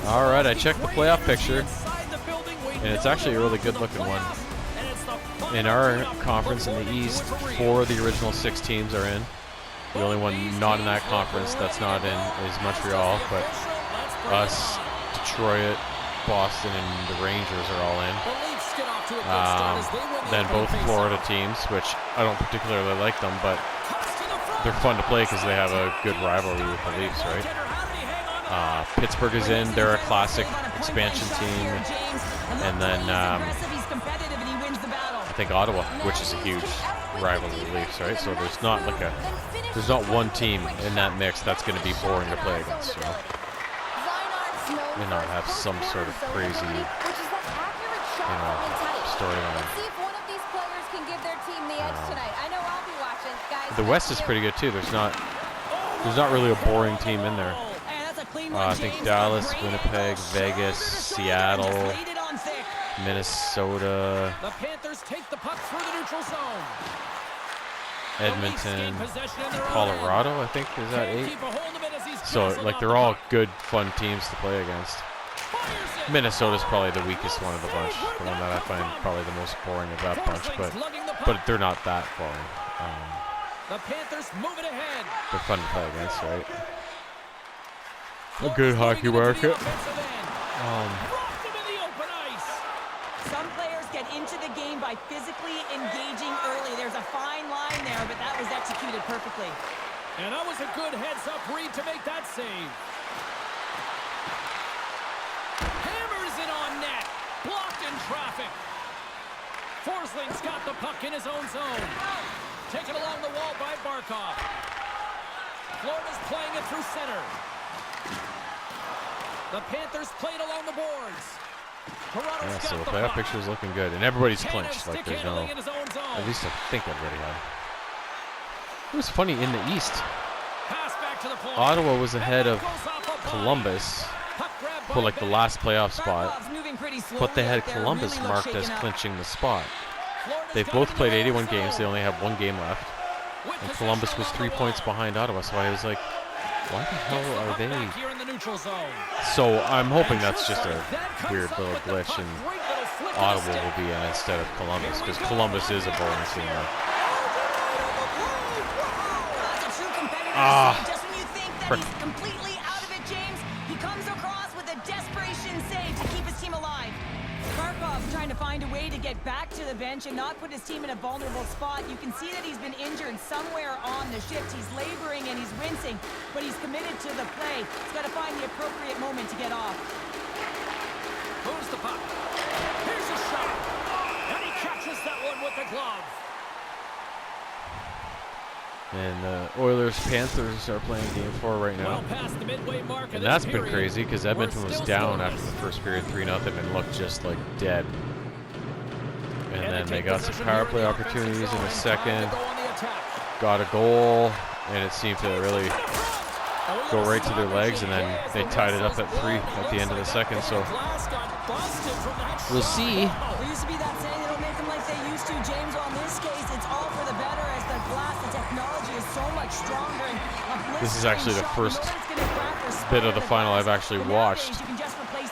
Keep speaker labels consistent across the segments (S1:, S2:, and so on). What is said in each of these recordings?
S1: All right, I checked the playoff picture, and it's actually a really good-looking one. In our conference in the East, 4 of the original 6 teams are in. The only one not in that conference that's not in is Montreal, but us, Detroit, Boston, and the Rangers are all in. Then both Florida teams, which I don't particularly like them, but they're fun to play because they have a good rivalry with the Leafs, right? Pittsburgh is in. They're a classic expansion team. And then I think Ottawa, which is a huge rival of the Leafs, right? So there's not one team in that mix that's going to be boring to play against, you know? And not have some sort of crazy, you know, storyline. The West is pretty good too. There's not really a boring team in there. I think Dallas, Winnipeg, Vegas, Seattle, Minnesota,
S2: the Panthers take the puck through the neutral zone.
S1: Edmonton, Colorado, I think, is that 8? So, like, they're all good, fun teams to play against. Minnesota's probably the weakest one of the bunch, the one that I find probably the most boring of that bunch, but they're not that boring.
S2: The Panthers move it ahead.
S1: They're fun to play against, right? A good hockey market.
S3: Some players get into the game by physically engaging early. There's a fine line there, but that was executed perfectly.
S2: And that was a good heads-up read to make that save. Hammers it on net. Blocked in traffic. Forsling's got the puck in his own zone. Taken along the wall by Barkov. Florida's playing it through center. The Panthers played along the boards.
S1: Yeah, so the playoff picture is looking good, and everybody's clinched. Like, there's no, at least I think everybody had. It was funny in the East. Ottawa was ahead of Columbus for like the last playoff spot, but they had Columbus marked as clinching the spot. They've both played 81 games. They only have 1 game left, and Columbus was 3 points behind Ottawa. So I was like, why the hell are they? So I'm hoping that's just a weird little glitch, and Ottawa will be in instead of Columbus, because Columbus is a boring team.
S3: Just when you think that he's completely out of it, James, he comes across with a desperation save to keep his team alive. Barkov's trying to find a way to get back to the bench and not put his team in a vulnerable spot. You can see that he's been injured somewhere on the shift. He's laboring and he's wincing, but he's committed to the play. He's got to find the appropriate moment to get off.
S2: Moves the puck. Here's a shot. And he catches that one with the glove.
S1: And the Oilers-Panthers are playing Game 4 right now. And that's been crazy because Edmonton was down after the first period 3-0 and looked just like dead. And then they got some power play opportunities in the second. Got a goal, and it seemed to really go right to their legs, and then they tied it up at 3 at the end of the second. So we'll see.
S3: There used to be that saying, they don't make them like they used to, James. On this case, it's all for the better as the glass, the technology is so much stronger.
S1: This is actually the first bit of the final I've actually watched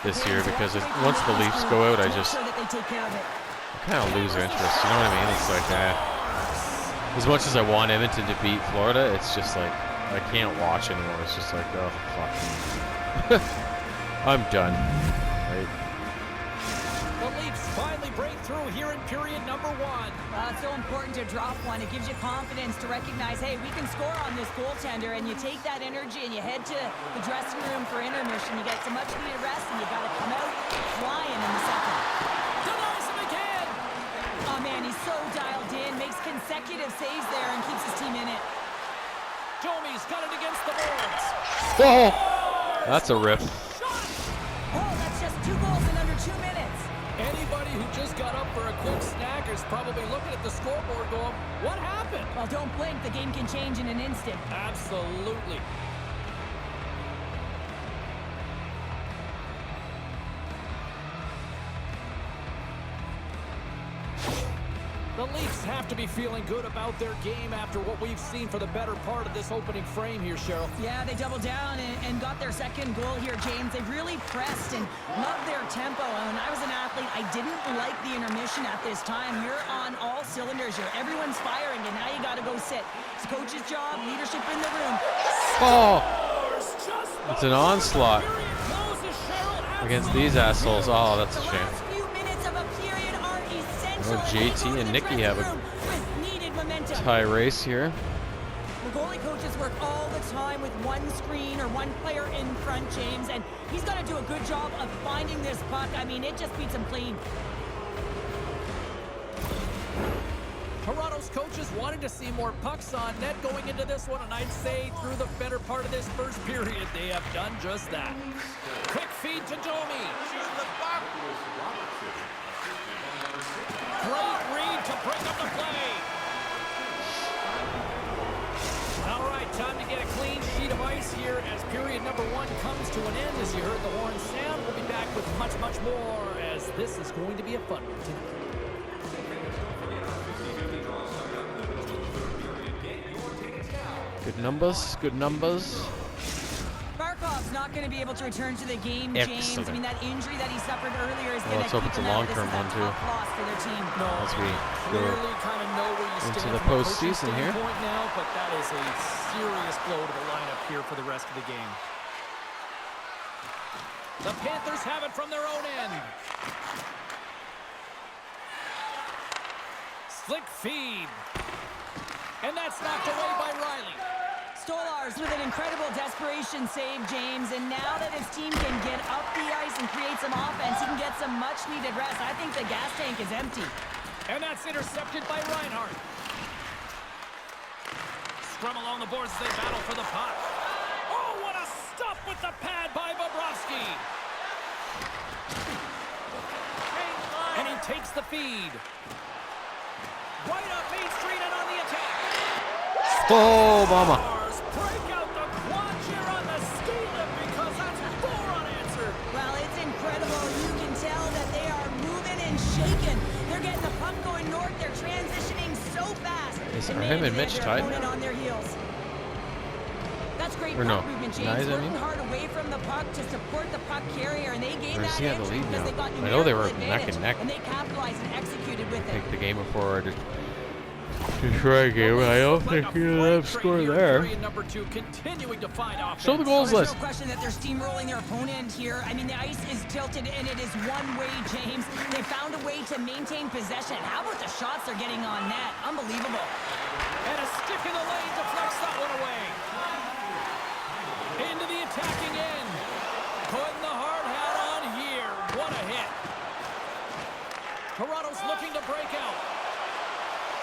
S1: this year, because once the Leafs go out, I kind of lose interest. You know what I mean? It's like, as much as I want Edmonton to beat Florida, it's just like, I can't watch anymore. It's just like, oh, fuck. I'm done. Right?
S2: The Leafs finally break through here in period number 1.
S3: It's so important to drop one. It gives you confidence to recognize, hey, we can score on this goaltender, and you take that energy and you head to the dressing room for intermission. You get some much-needed rest, and you got to come out flying in the second.
S2: Denies him again.
S3: Oh, man, he's so dialed in, makes consecutive saves there, and keeps his team in it.
S2: Domi's got it against the boards.
S1: Oh, that's a rip.
S3: Oh, that's just 2 goals in under 2 minutes.
S2: Anybody who just got up for a quick snack is probably looking at the scoreboard going, what happened?
S3: Well, don't blink. The game can change in an instant.
S2: Absolutely. The Leafs have to be feeling good about their game after what we've seen for the better part of this opening frame here, Cheryl.
S3: Yeah, they doubled down and got their second goal here, James. They really pressed and loved their tempo. And when I was an athlete, I didn't like the intermission at this time. You're on all cylinders here. Everyone's firing, and now you got to go sit. It's coach's job, leadership in the room.
S1: Oh! It's an onslaught against these assholes. Oh, that's a shame. Oh, JT and Nikki have a tie race here.
S3: The goalie coaches work all the time with one screen or one player in front, James, and he's got to do a good job of finding this puck. I mean, it just beats him clean.
S2: Toronto's coaches wanted to see more pucks on net going into this one, and I'd say through the better part of this first period, they have done just that. Quick feed to Domi. Great read to break up the play. All right, time to get a clean sheet of ice here as period number 1 comes to an end. As you heard the horn sound, we'll be back with much, much more as this is going to be a fun one tonight.
S1: Good numbers, good numbers.
S3: Barkov's not going to be able to return to the game, James. I mean, that injury that he suffered earlier is going to keep him out. This is a tough loss for their team.
S2: No,
S1: As we
S2: clearly kind of know where you
S1: into
S2: stand
S1: the
S2: from a coaching
S1: postseason here.
S2: standpoint now, but that is a serious blow to the lineup here for the rest of the game. The Panthers have it from their own end. Slick feed. And that's knocked away by Riley.
S3: Stolars with an incredible desperation save, James, and now that his team can get up the ice and create some offense, he can get some much-needed rest. I think the gas tank is empty.
S2: And that's intercepted by Reinhart. Scrum along the boards as they battle for the puck. Oh, what a stop with the pad by Bobrovsky. And he takes the feed. Right up Main Street and on the attack.
S1: Oh, mama.
S2: Break out the quad chair on the ski lift because that's 4 unanswered.
S3: Well, it's incredible. You can tell that they are moving and shaking. They're getting the puck going north. They're transitioning so fast.
S1: Are him and Mitch tied?
S3: On their heels. That's great
S1: Or
S3: puck
S1: no.
S3: movement, James.
S1: Nice, I
S3: Working
S1: mean.
S3: hard away from the puck to support the puck carrier, and they gained
S1: Or does
S3: that
S1: he have the
S3: edge
S1: lead
S3: because
S1: now?
S3: they got
S1: I know they were
S3: numerical
S1: neck and
S3: advantage,
S1: neck.
S3: and they capitalized and executed with it.
S1: Take the game before I destroy a game. I don't think he'll have score there.
S2: Number 2 continuing to find offense.
S1: Show the goals
S3: There's
S1: list.
S3: no question that they're steamrolling their opponent here. I mean, the ice is tilted, and it is one way, James. They found a way to maintain possession. How about the shots they're getting on net? Unbelievable.
S2: And a stick in the lane deflects that one away. Into the attacking end. Putting the hard hat on here. What a hit. Toronto's looking to break out.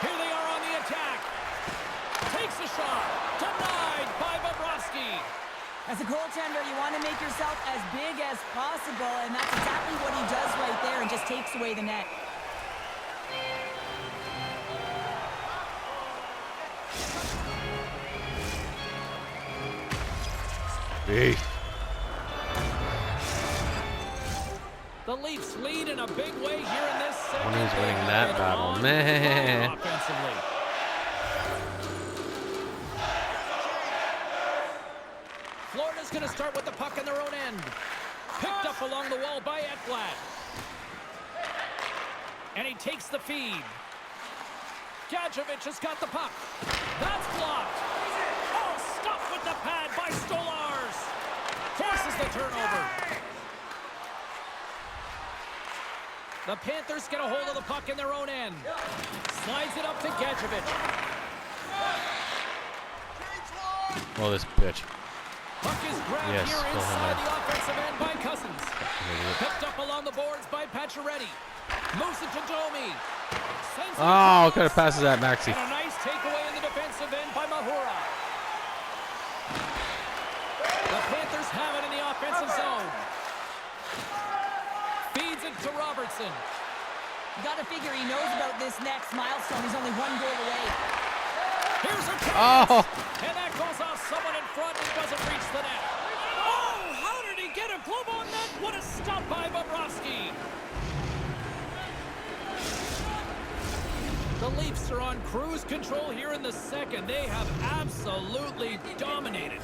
S2: Here they are on the attack. Takes a shot. Denied by Bobrovsky.
S3: As a goaltender, you want to make yourself as big as possible, and that's exactly what he does right there and just takes away the net.
S1: Hey.
S2: The Leafs lead in a big way here in this second.
S1: Wonder who's winning that
S2: And
S1: battle.
S2: on
S1: Man.
S2: offensively. Florida's going to start with the puck in their own end. Picked up along the wall by Ekblad. And he takes the feed. Gadjevich has got the puck. That's blocked. Oh, stopped with the pad by Stolars. Forces the turnover. The Panthers get a hold of the puck in their own end. Slides it up to Gadjevich.
S1: Oh, this bitch.
S2: Puck is grabbed
S1: Yes,
S2: here
S1: go
S2: inside
S1: ahead.
S2: the offensive end by Cousins. Picked up along the boards by Pacioretty. Moves it to Domi. Sends it
S1: Oh,
S2: across.
S1: could have passes that Maxi.
S2: And a nice takeaway in the defensive end by Mahura. The Panthers have it in the offensive zone. Feeds it to Robertson.
S3: You got to figure he knows about this next milestone. He's only one goal away.
S2: Here's a chance.
S1: Oh.
S2: And that goes off someone in front and doesn't reach the net. Oh, how did he get a glove on that? What a stop by Bobrovsky. The The Leafs are on cruise control here in the second. They have absolutely dominated.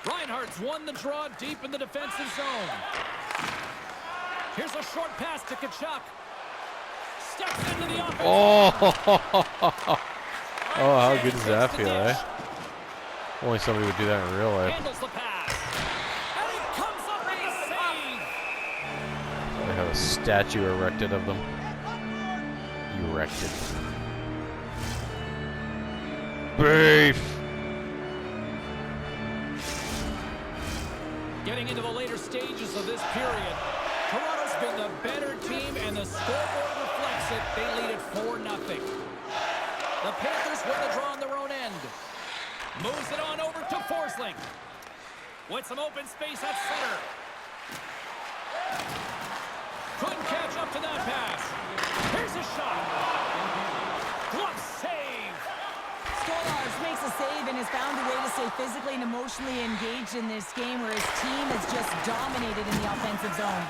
S2: Reinhardt's won the draw deep in the defensive zone. Here's a short pass to Tkachuk. Steps into the offense.
S1: Oh, oh, how good does that feel, eh? Only somebody would do that in real life.
S2: Handles the pass. And he comes up with a save.
S1: They have a statue erected of them. Erected. Beef!
S2: Getting into the later stages of this period, Toronto's been the better team, and the scoreboard reflects it. They lead it 4-0. The Panthers win the draw on their own end. Moves it on over to Forsling. With some open space at center. Couldn't catch up to that pass. Here's a shot. Glove save.
S3: Stolarz makes a save and has found a way to stay physically and emotionally engaged in this game where his team has just dominated in the offensive zone.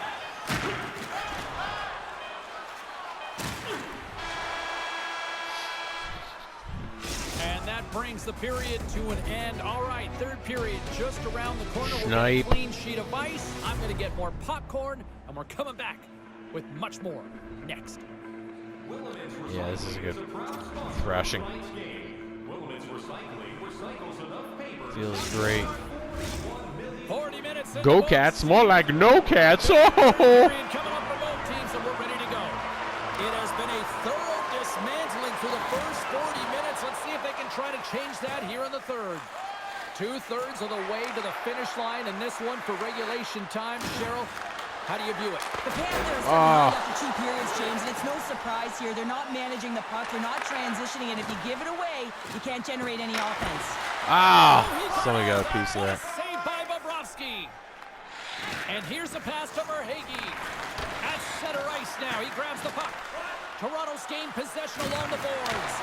S2: And that brings the period to an end. All right, third period just around the corner. We'll
S1: Snipe.
S2: get a clean sheet of ice. I'm going to get more popcorn, and we're coming back with much more next.
S1: Yeah, this is a good thrashing. Feels great.
S2: 40 minutes into
S1: Go
S2: both
S1: Cats, more like no Cats. Oh!
S2: period coming up for both teams, and we're ready to go. It has been a thorough dismantling through the first 40 minutes. Let's see if they can try to change that here in the third. 2/3 of the way to the finish line, and this one for regulation time. Cheryl, how do you view it?
S3: The Panthers are after 2 periods, James, and it's no surprise here. They're not managing the puck. They're not transitioning, and if you give it away, you can't generate any offense.
S1: Ah! Somebody got a piece of that.
S2: Saved by Bobrovsky. And here's a pass to Verhaeghe. At center ice now. He grabs the puck. Toronto's gained possession along the boards.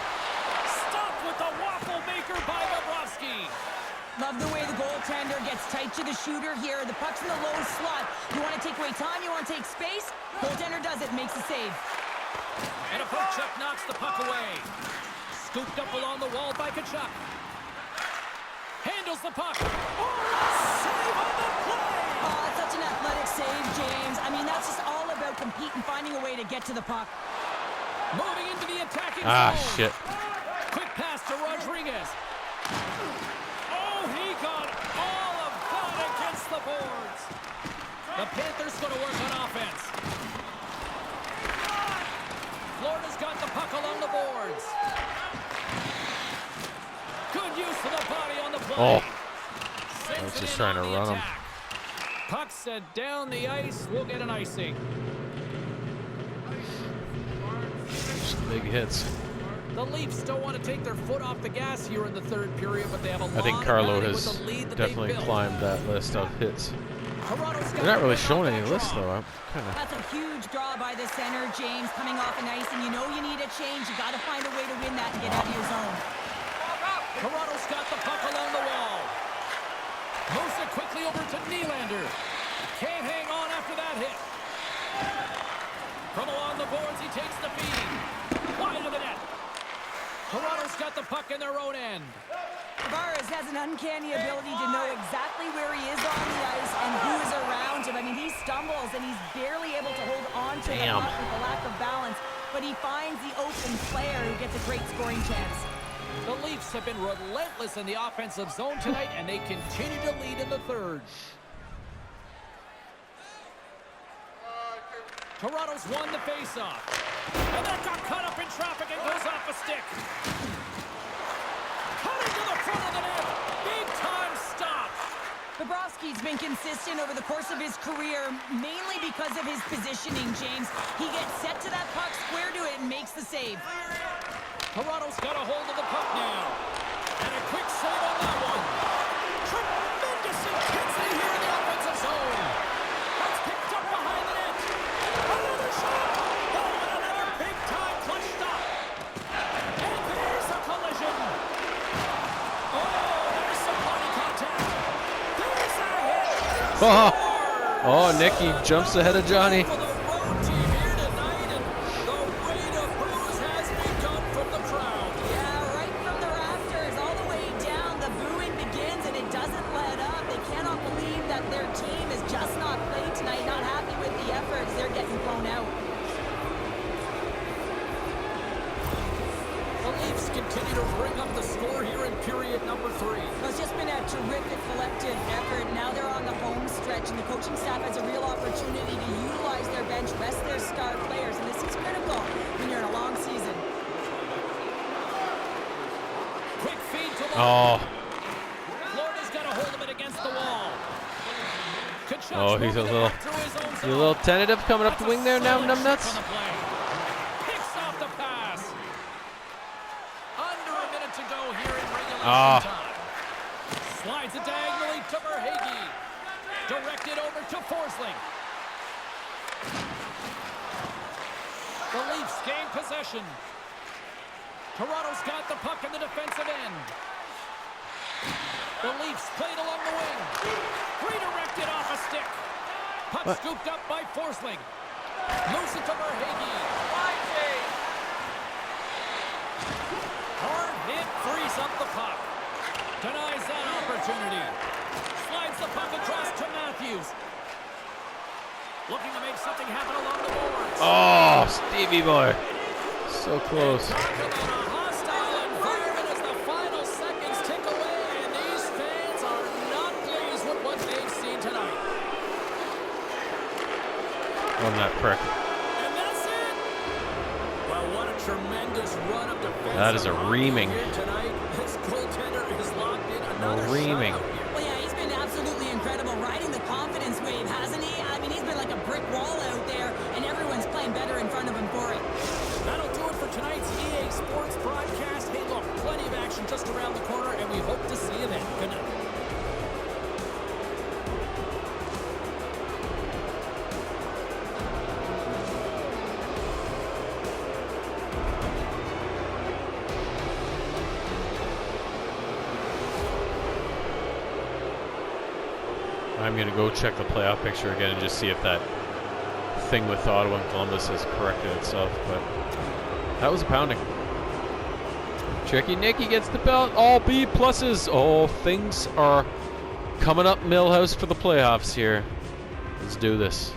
S2: Stopped with the waffle maker by Bobrovsky.
S3: Love the way the goaltender gets tight to the shooter here. The puck's in the low slot. You want to take away time? You want to take space? Goaltender does it. Makes a save.
S2: And a poke check knocks the puck away. Scooped up along the wall by Tkachuk. Handles the puck. Oh, save on the play!
S3: Oh, it's such an athletic save, James. I mean, that's just all about competing, finding a way to get to the puck.
S2: Moving into the attacking
S1: Ah,
S2: zone.
S1: shit.
S2: Quick pass to Rodriguez. Oh, he got all of that against the boards. The Panthers going to work on offense. Florida's got the puck along the boards. Good use of the body on the play.
S1: Oh.
S2: Sends
S1: I was
S2: it
S1: just
S2: in
S1: trying
S2: on
S1: to
S2: the
S1: run him.
S2: attack. Puck set down the ice. We'll get an icing.
S1: Just big hits.
S2: The Leafs don't want to take their foot off the gas here in the third period, but they have a lot
S1: I think
S2: of
S1: Carlo
S2: padding
S1: has
S2: with the lead that
S1: definitely
S2: they've built.
S1: climbed that list of hits.
S2: Toronto's got
S1: They're not
S2: the
S1: really
S2: pick
S1: showing
S2: off
S1: any
S2: that
S1: lists,
S2: draw.
S1: though. I'm kind of...
S3: That's a huge draw by the center, James, coming off an ice, and you know you need a change. You got to find a way to win that and get out of your zone.
S2: Toronto's got the puck along the wall. Moves it quickly over to Nylander. Can't hang on after that hit. From along the boards, he takes the feed. Wide of the net. Toronto's got the puck in their own end.
S3: Tavares has an uncanny ability to know exactly where he is on the ice and who is around him. I mean, he stumbles and he's barely able to hold on to the puck with a lack of balance, but he finds the open player who gets a great scoring chance.
S2: The Leafs have been relentless in the offensive zone tonight, and they continue to lead in the third. Toronto's won the faceoff. And that got cut up in traffic and goes off a stick. Cutting to the front of the net. Big time stop.
S3: Bobrovsky's been consistent over the course of his career, mainly because of his positioning, James. He gets set to that puck, square to it, and makes the save.
S2: Toronto's got a hold of the puck now. And a quick save on that one. Tremendous intensity here in the offensive zone. That's picked up behind the net. Another shot. Oh, and another big-time clutch stop. And there's a collision. Oh, there's some body contact. There's a hit.
S1: Oh, Nicky jumps ahead of Johnny.
S2: For the road team here tonight, and the
S3: team is just not played tonight, not happy with the effort as they're getting thrown out.
S2: The Leafs continue to bring up the score here in period number 3.
S3: Well, it's just been a terrific collective effort. Now they're on the home stretch, and the coaching staff has a real opportunity to utilize their bench, rest their star players, and this is critical when you're in a long season.
S2: Quick feed to
S1: Oh.
S2: Florida's got a hold of it against the wall. Kachuk's
S1: Oh, he's a
S2: moving it
S1: little,
S2: back through his own
S1: he's a
S2: zone.
S1: little tentative coming up
S2: That's
S1: the wing there now,
S2: a solid
S1: numbnuts.
S2: shift on the play. Picks off the pass. Under a minute to go here in regulation time. Slides it diagonally to Verhaeghe. Directed over to Forsling. The Leafs gain possession. Toronto's got the puck in the defensive end. The Leafs played along the wing. Redirected off a stick. Puck scooped up by Forsling. Moves it to Verhaeghe. Hard hit, frees up the puck. Denies that opportunity. Slides the puck across to Matthews. Looking to make something happen along the boards.
S1: Oh, Stevie boy. So close.
S2: Talk about a hostile environment as the final seconds tick away, and these fans are not pleased with what they've seen tonight.
S1: On that prick.
S2: And that's it. Well, what a tremendous run of defense.
S1: That is a reaming.
S2: Tonight. This goaltender is locked in another
S1: reaming.
S2: shutout here.
S3: Well, yeah, he's been absolutely incredible, riding the confidence wave, hasn't he? I mean, he's been like a brick wall out there, and everyone's playing better in front of him for it.
S2: That'll do it for tonight's EA Sports broadcast. Hey, look, plenty of action just around the corner, and we hope to see you then. Good night.
S1: I'm going to go check the playoff picture again and just see if that thing with Ottawa and Columbus has corrected itself. But that was a pounding. Tricky Nicky gets the belt. All B pluses. Oh, things are coming up Millhouse for the playoffs here. Let's do this.